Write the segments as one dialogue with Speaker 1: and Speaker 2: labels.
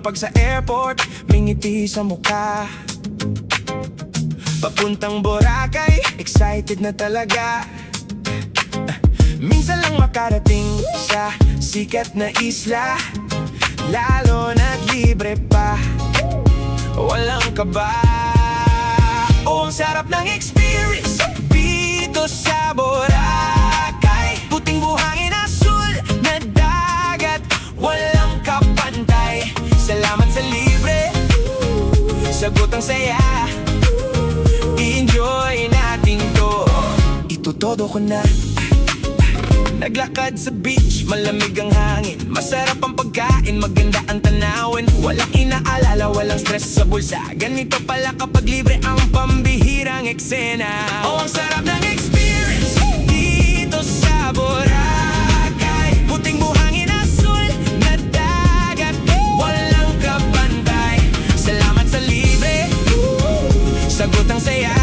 Speaker 1: Lumapag sa airport, may ngiti sa mukha. Papuntang Boracay, excited na talaga. Minsan lang makarating sa sikat na isla, lalo na't libre pa, walang kaba. Oh, ang sarap ng experience dito sa Boracay. Puting buhangin, asul na dagat, walang kapantay. Salamat sa libre, sagot ang saya. I-enjoy natin to. Itutodo ko na. Naglakad sa beach, malamig ang hangin, masarap ang pagkain, maganda ang tanawin. Walang inaalala, walang stress sa bulsa. Ganito pala kapag libre ang pambihirang eksena. Oh, ang sarap ng experience dito sa Boracay. Puting buhangin, asul na dagat, walang kapantay. Salamat sa libre, sagot ang saya.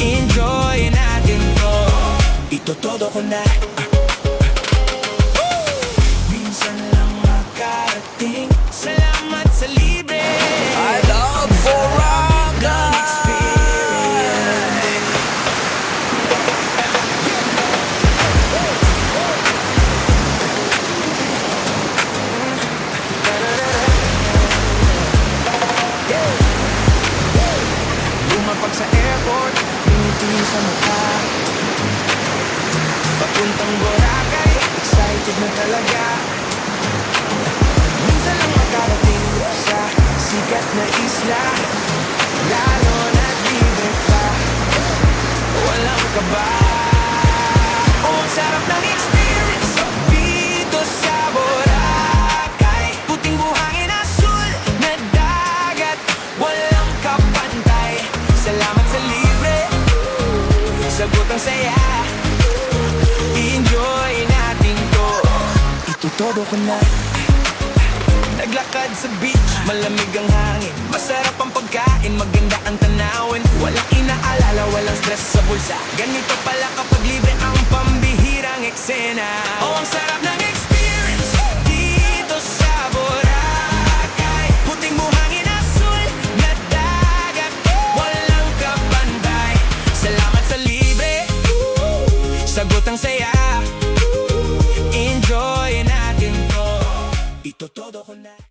Speaker 1: Enjoy natin to. Itotodo ko na. Minsan lang makarating, salamat sa libre.
Speaker 2: I love Boracay.
Speaker 1: Lumapag sa airport, ngiti sa mukha. Papuntang Boracay, excited na talaga. Minsan lang makarating sa sikat na isla, lalo na't libre pa, walang kaba. Oh, ang sarap ng experience dito sa Boracay. Puting buhangin, asul na dagat, walang kapantay. Salamat sa libre, sagot ang saya. I-enjoy natin to. Itutodo ko na. Naglakad sa beach, malamig ang hangin, masarap ang pagkain, maganda ang tanawin. Walang inaalala, walang stress sa bulsa. Ganito pala kapag libre ang pambihirang eksena. Oh, ang sarap na